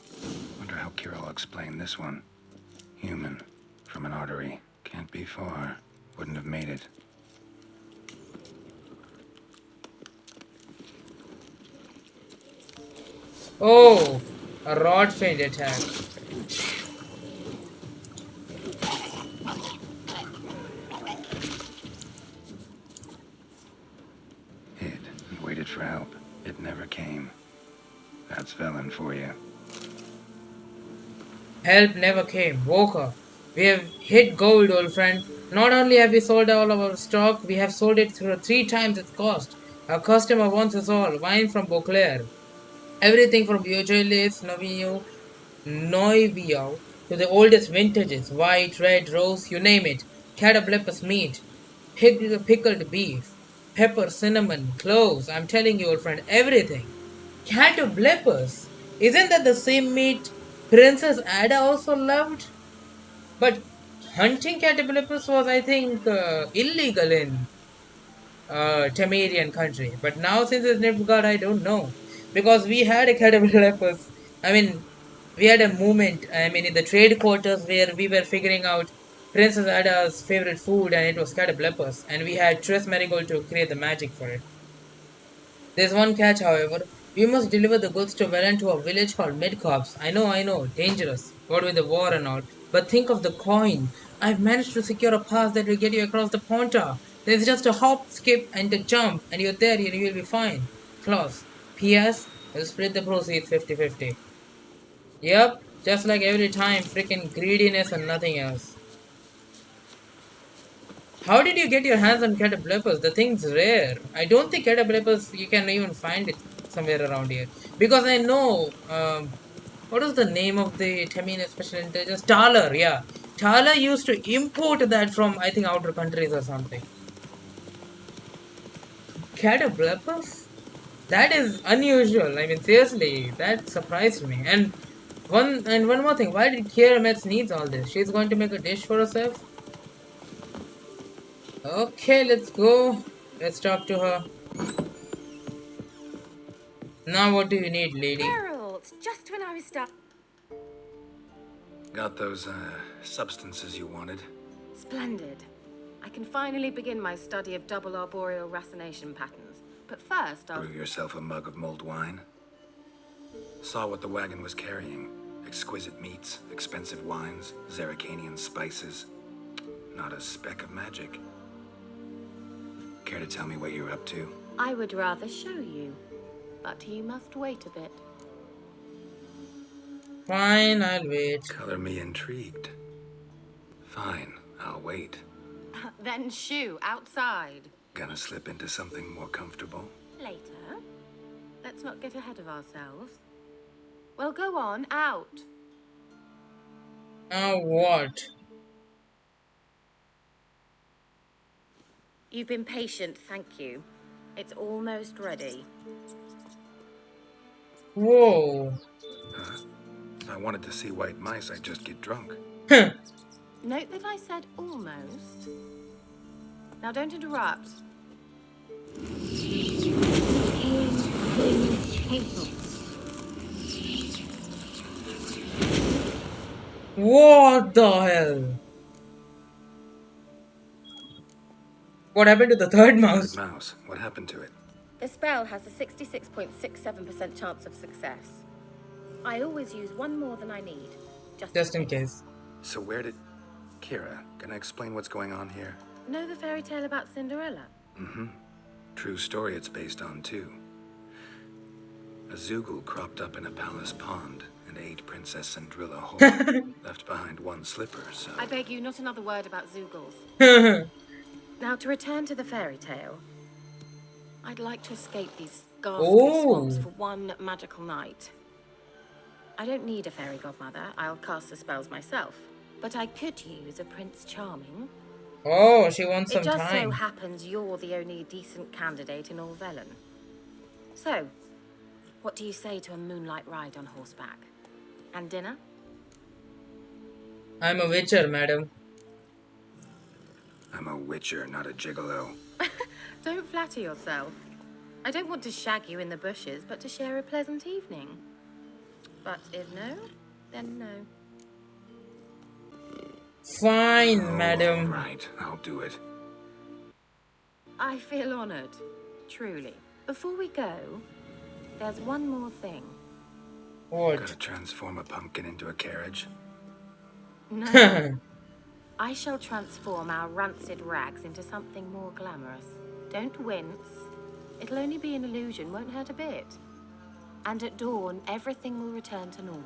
Wonder how Keira will explain this one. Human, from an artery. Can't be far. Wouldn't have made it. Oh, a rod fiend attack. Hid and waited for help. It never came. That's Velen for you. Help never came. Walker. We have hit gold, old friend. Not only have we sold all of our stock, we have sold it for 3 times its cost. Our customer wants us all. Wine from Beauclair. Everything from Beaujolais, Noivio to the oldest vintages. White, red, rose, you name it. Cataplepus meat. Pickled beef. Pepper, cinnamon, cloves. I'm telling you, old friend, everything. Catoblepas. Isn't that the same meat Princess Ada also loved? But hunting catoblepas was, I think, illegal in Temerian country. But now, since it's Nilfgaard, I don't know. Because we had a catoblepas. I mean, we had a movement, I mean, in the trade quarters where we were figuring out Princess Ada's favorite food, and it was catoblepas. And we had Tres Marigold to create the magic for it. There's one catch, however. We must deliver the goods to Velen to a village called Midcorps. I know, dangerous. What with the war and all. But think of the coin. I've managed to secure a pass that will get you across the Ponta. There's just a hop, skip, and a jump, and you're there, and you'll be fine. Clause. P.S. We'll split the proceeds 50-50. Yep, just like every time, freaking greediness and nothing else. How did you get your hands on cataplepers? The thing's rare. I don't think cataplepers, you can even find it somewhere around here. Because I know, what is the name of the Temine Special Intelligence? Taler, yeah. Taler used to import that from, I think, outer countries or something. Cataplepers? That is unusual. I mean, seriously, that surprised me. And one more thing. Why did Keira Metz needs all this? She's going to make a dish for herself? Okay, let's go. Let's talk to her. Now what do you need, lady? Harold, just when I was stuck. Got those, substances you wanted? Splendid. I can finally begin my study of double arboreal racination patterns. But first, I'll... Brew yourself a mug of mulled wine? Saw what the wagon was carrying. Exquisite meats, expensive wines, Zeracanian spices. Not a speck of magic. Care to tell me what you're up to? I would rather show you. But you must wait a bit. Fine, I'll wait. Color me intrigued. Fine, I'll wait. Then shoo, outside. Gonna slip into something more comfortable? Later. Let's not get ahead of ourselves. Well, go on, out. Now what? You've been patient, thank you. It's almost ready. Whoa. Huh? If I wanted to see white mice, I'd just get drunk. Note that I said almost. Now don't interrupt. What the hell? What happened to the third mouse? Third mouse. What happened to it? The spell has a 66.67% chance of success. I always use one more than I need. Just in case. So where did... Keira, can I explain what's going on here? Know the fairy tale about Cinderella? Mm-hmm. True story it's based on, too. A Zoogle cropped up in a palace pond and ate Princess Cindrilla whole. Left behind one slipper, so... I beg you, not another word about Zoogles. Now, to return to the fairy tale, I'd like to escape these ghastly swamps Oh, for one magical night. I don't need a fairy godmother. I'll cast the spells myself. But I could use a Prince Charming. oh, she wants It some just so time. happens you're the only decent candidate in all Velen. So, what do you say to a moonlight ride on horseback? And dinner? I'm a witcher, madam. I'm a witcher, not a gigolo. Don't flatter yourself. I don't want to shag you in the bushes, but to share a pleasant evening. But if no, then no. Fine, madam. Right, I'll do it. I feel honored, truly. Before we go, there's one more thing. What? Gotta transform a pumpkin into a carriage. No. I shall transform our rancid rags into something more glamorous. Don't wince. It'll only be an illusion, won't hurt a bit. And at dawn, everything will return to normal.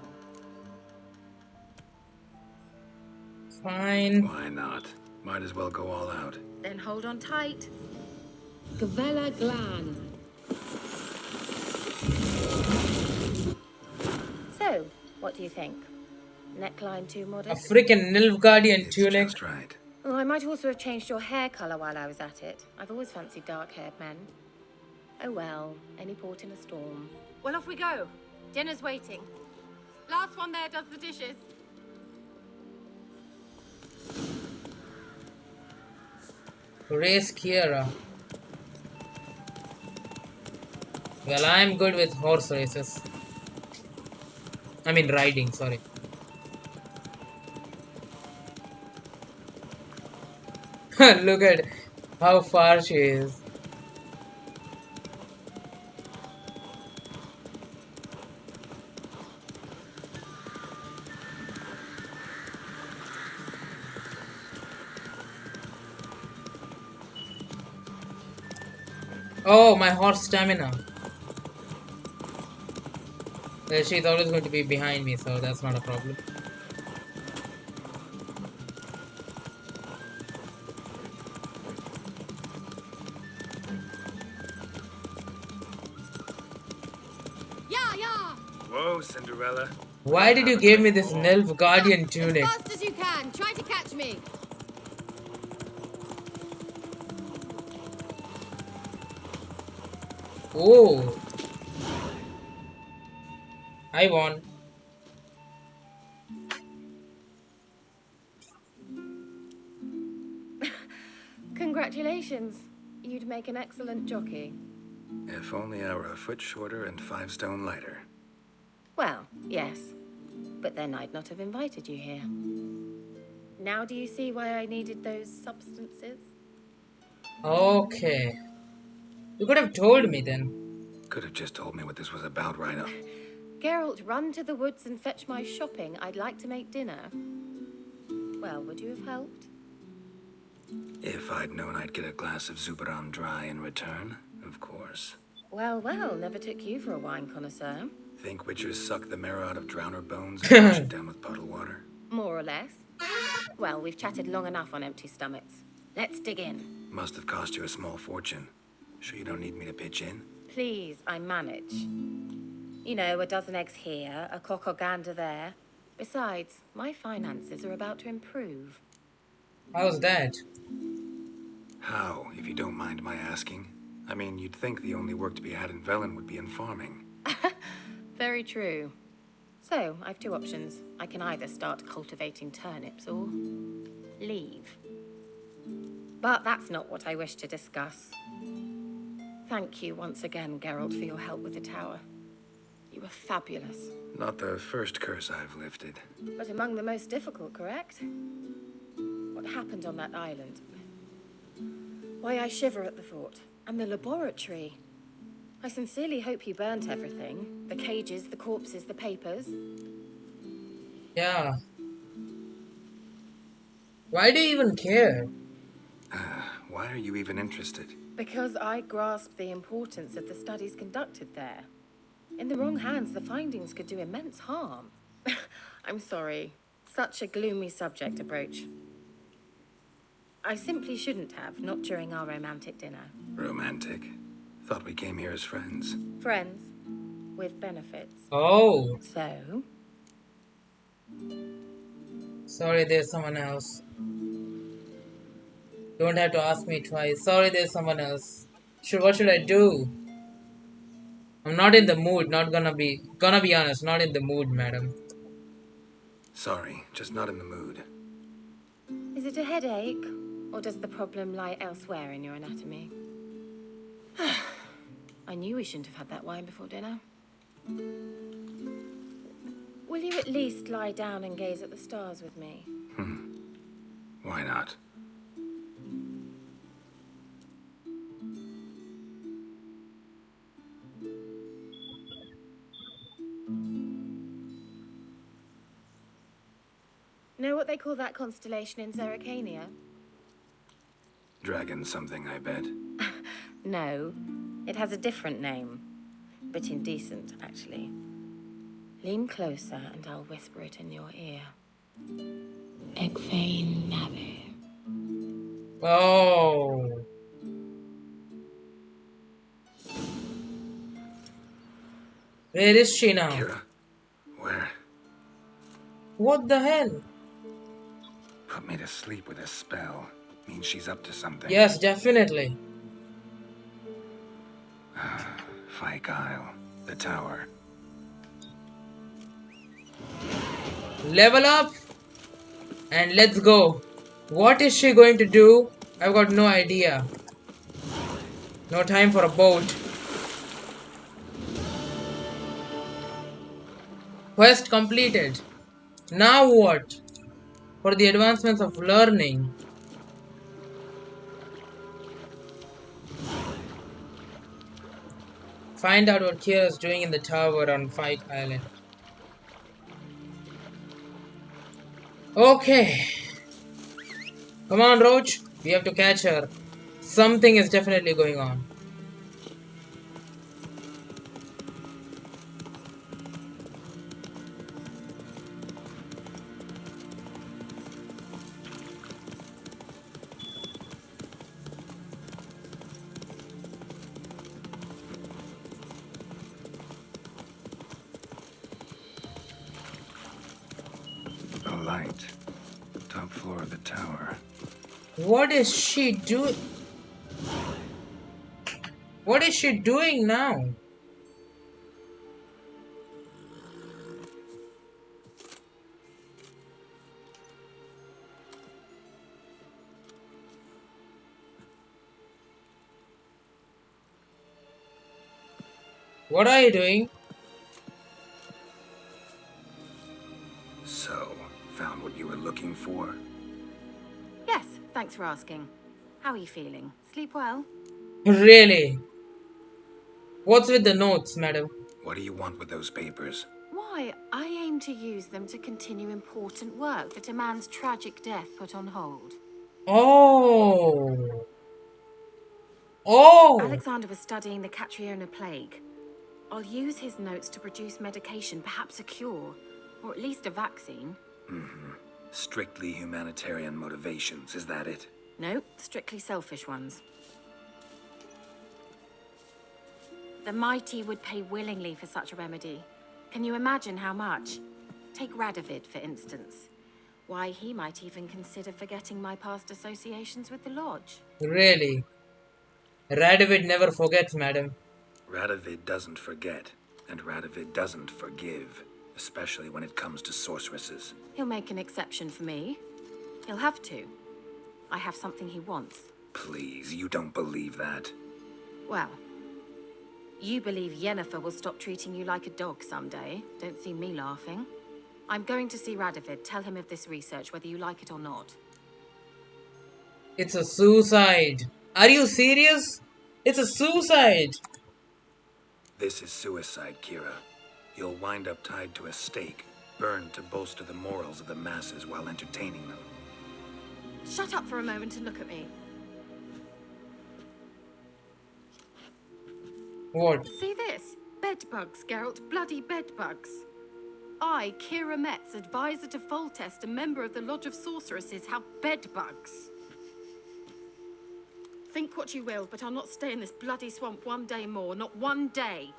Fine. Why not? Might as well go all out. Then hold on tight. Gavella Glan. So, what do you think? Neckline too A modest? freaking Nilfgaardian It's tunic. just right. Oh, I might also have changed your hair colour while I was at it. I've always fancied dark-haired men. Oh well, any port in a storm. Well, off we go. Dinner's waiting. Last one there does the dishes. Race Keira. Well, I'm good with horse races. I mean riding, sorry. Look at how far she is. Oh, my horse stamina. Well, she's always going to be behind me, so that's not a problem. Yeah, yeah. Whoa, Cinderella. Why did you give me this Nilfgaardian tunic? As fast as you can. Try to catch me. Oh, I won. Congratulations. You'd make an excellent jockey. If only I were a foot shorter and 5 stone lighter. Well, yes. But then I'd not have invited you here. Now do you see why I needed those substances? Okay. You could have told me then. Could have just told me what this was about right up. Geralt, run to the woods and fetch my shopping. I'd like to make dinner. Well, would you have helped? If I'd known I'd get a glass of Zubaram dry in return, of course. Well, well, never took you for a wine connoisseur. Think witchers suck the marrow out of drowner bones and wash it down with puddle water? More or less. Well, we've chatted long enough on empty stomachs. Let's dig in. Must have cost you a small fortune. Sure you don't need me to pitch in? Please, I manage. You know, a dozen eggs here, a cock or gander there. Besides, my finances are about to improve. How's that? How, if you don't mind my asking? I mean, you'd think the only work to be had in Velen would be in farming. Very true. So, I've two options. I can either start cultivating turnips or leave. But that's not what I wish to discuss. Thank you once again, Geralt, for your help with the tower. You were fabulous. Not the first curse I've lifted. But among the most difficult, correct? What happened on that island? Why, I shiver at the thought. And the laboratory. I sincerely hope you burnt everything. The cages, the corpses, the papers. Yeah. Why do you even care? Why are you even interested? Because I grasp the importance of the studies conducted there. In the wrong hands, the findings could do immense harm. I'm sorry. Such a gloomy subject to broach. I simply shouldn't have, not during our romantic dinner. Romantic? Thought we came here as friends. Friends. With benefits. Oh, So? sorry, there's someone else. Don't have to ask me twice. Sorry, there's someone else. What should I do? I'm not in the mood. Gonna be honest. Not in the mood, madam. Sorry, just not in the mood. Is it a headache? Or does the problem lie elsewhere in your anatomy? I knew we shouldn't have had that wine before dinner. Will you at least lie down and gaze at the stars with me? Why not? Know what they call that constellation in Zeracania? Dragon something, I bet. No, it has a different name. But indecent, actually. Lean closer and I'll whisper it in your ear. Egfain Nave. Oh. Where is she now? Keira? Where? What the hell? Put me to sleep with a spell. Means she's up to something. Yes, definitely. Fyke Isle. The tower. Level up and let's go. What is she going to do? I've got no idea. No time for a boat. Quest completed. Now what? For the advancements of learning. Find out what Keira is doing in the tower on Fyke Island. Okay. Come on, Roach. We have to catch her. Something is definitely going on. A light. Top floor of the tower. What is she doing? What is she doing now? What are you doing? So, found what you were looking for? Yes, thanks for asking. How are you feeling? Sleep well? Really? What's with the notes, madam? What do you want with those papers? Why, I aim to use them to continue important work that a man's tragic death put on hold. Oh. Oh. Alexander was studying the Catriona plague. I'll use his notes to produce medication, perhaps a cure, or at least a vaccine. Strictly humanitarian motivations, is that it? No, strictly selfish ones. The mighty would pay willingly for such a remedy. Can you imagine how much? Take Radovid, for instance. Why, he might even consider forgetting my past associations with the Lodge. Really? Radovid never forgets, madam. Radovid doesn't forget, and Radovid doesn't forgive, especially when it comes to sorceresses. He'll make an exception for me. He'll have to. I have something he wants. Please, you don't believe that. Well, you believe Yennefer will stop treating you like a dog someday. Don't see me laughing. I'm going to see Radovid. Tell him of this research, whether you like it or not. It's a suicide. Are you serious? It's a suicide. This is suicide, Keira. You'll wind up tied to a stake, burned to bolster the morals of the masses while entertaining them. Shut up for a moment and look at me. What? See this? Bedbugs, Geralt. Bloody bedbugs. I, Keira Metz, advisor to Foltest, a member of the Lodge of Sorceresses, have bedbugs. Think what you will, but I'll not stay in this bloody swamp one day more. Not one day.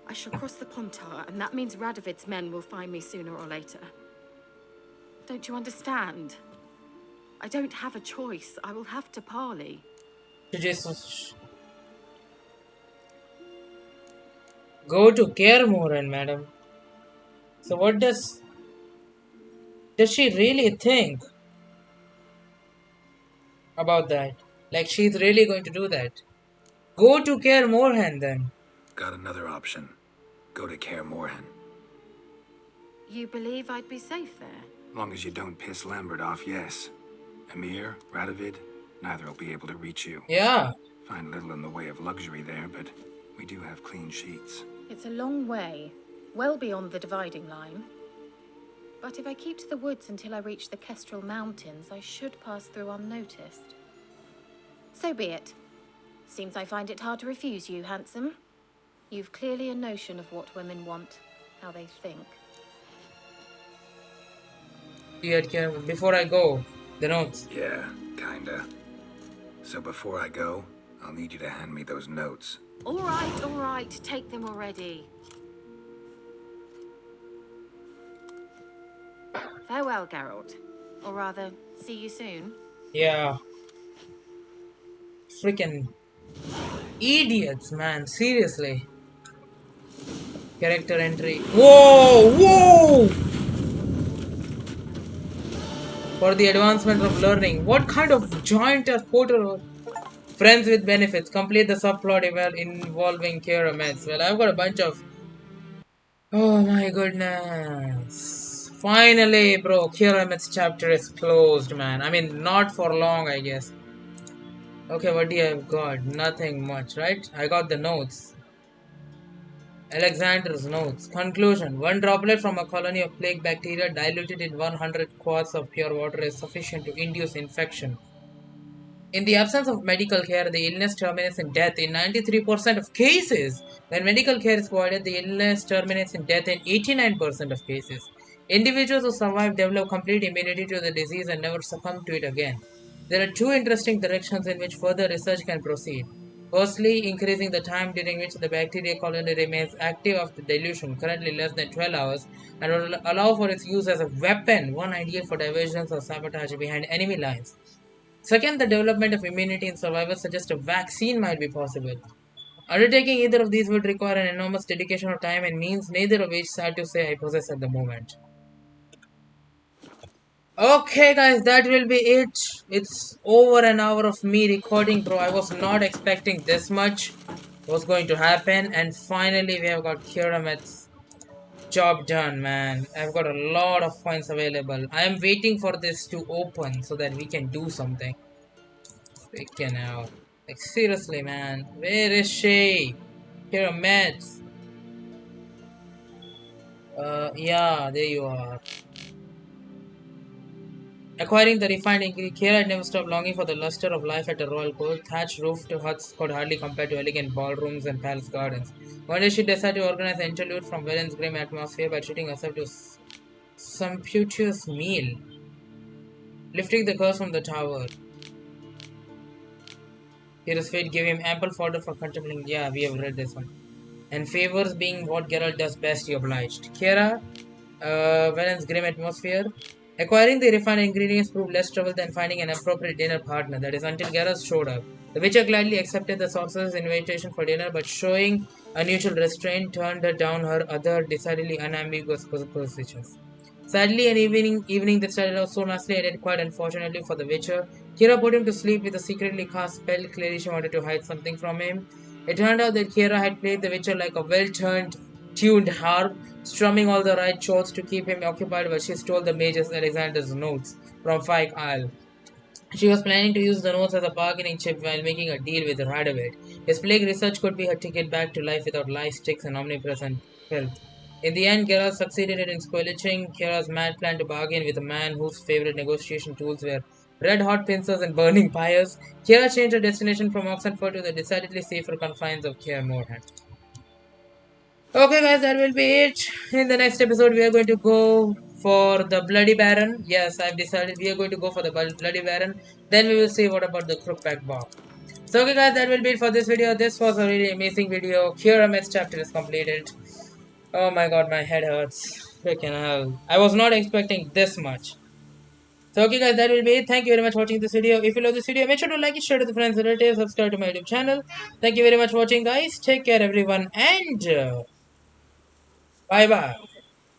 I shall cross the Pontar, and that means Radovid's men will find me sooner or later. Don't you understand? I don't have a choice. I will have to parley. Jesus. Go to Kermoran, madam. So what does she really think about that? Like she's really going to do that? Go to Kaer Morhen then. Got another option. Go to Kaer Morhen. You believe I'd be safe there? Long as you don't piss Lambert off, yes. Emir, Radovid, neither will be able to reach you. Yeah. Find little in the way of luxury there, but we do have clean sheets. It's a long way, well beyond the dividing line. But if I keep to the woods until I reach the Kestrel Mountains, I should pass through unnoticed. So be it. Seems I find it hard to refuse you, handsome. You've clearly a notion of what women want, how they think. Before I go, the notes. Yeah, kinda. So before I go, I'll need you to hand me those notes. All right, take them already. Farewell, Geralt. Or rather, see you soon. Yeah. Freaking idiots, man. Seriously. Character entry. Whoa! Whoa! For the advancement of learning. What kind of giant porter? Friends with benefits. Complete the subplot involving Keira Metz. Well, I've got a bunch of... Oh my goodness. Finally, bro. Keira Metz chapter is closed, man. I mean, not for long, I guess. Okay, what do you have got? Nothing much, right? I got the notes. Alexander's notes. Conclusion. One droplet from a colony of plague bacteria diluted in 100 quarts of pure water is sufficient to induce infection. In the absence of medical care, the illness terminates in death in 93% of cases. When medical care is provided, the illness terminates in death in 89% of cases. Individuals who survive develop complete immunity to the disease and never succumb to it again. There are two interesting directions in which further research can proceed. Firstly, increasing the time during which the bacteria colony remains active after dilution, currently less than 12 hours, and will allow for its use as a weapon, one ideal for diversions or sabotage behind enemy lines. Second, the development of immunity in survivors suggests a vaccine might be possible. Undertaking either of these would require an enormous dedication of time and means, neither of which, sad to say, I possess at the moment. Okay guys, that will be it. It's over an hour of me recording, bro. I was not expecting this much was going to happen, and finally we have got Keira Metz. Job done, man. I've got a lot of points available. I am waiting for this to open so that we can do something. Freaking out. Like seriously, man. Where is she? Keira Metz. Yeah, there you are. Acquiring the refined ingredient, Keira had never stopped longing for the luster of life at a royal court. Thatched roofed huts could hardly compare to elegant ballrooms and palace gardens. One day she decided to organize an interlude from Valen's grim atmosphere by treating herself to a sumptuous meal. Lifting the curse from the tower. Keira's fate gave him ample fodder for contemplating. Yeah, we have read this one. And favors being what Geralt does best, he obliged. Keira, Valen's grim atmosphere. Acquiring the refined ingredients proved less trouble than finding an appropriate dinner partner. That is, until Geralt showed up. The Witcher gladly accepted the sorcerer's invitation for dinner, but showing unusual restraint, turned her down her other decidedly unambiguous propositions. Sadly, an evening that started out so nicely ended quite unfortunately for the Witcher. Keira put him to sleep with a secretly cast spell. Clearly, she wanted to hide something from him. It turned out that Keira had played the Witcher like a well-tuned harp, strumming all the right chords to keep him occupied while she stole the mage's Alexander's notes from Fyke Isle. She was planning to use the notes as a bargaining chip while making a deal with Radovid. His plague research could be her ticket back to life without lice, sticks, and omnipresent filth. In the end, Geralt succeeded in squelching Keira's mad plan to bargain with a man whose favorite negotiation tools were red hot pincers and burning pyres, Keira changed her destination from Oxenford to the decidedly safer confines of Kaer Morhen. Okay, guys, that will be it. In the next episode, we are going to go for the Bloody Baron. Yes, I've decided we are going to go for the Bloody Baron. Then we will see what about the Crookback Bomb. So, okay, guys, that will be it for this video. This was a really amazing video. Keira Metz chapter is completed. Oh my god, my head hurts. Freaking hell. I was not expecting this much. So okay guys, that will be it. Thank you very much for watching this video. If you love this video, make sure to like it, share it with friends and relatives, subscribe to my YouTube channel. Thank you very much for watching guys. Take care everyone and bye bye.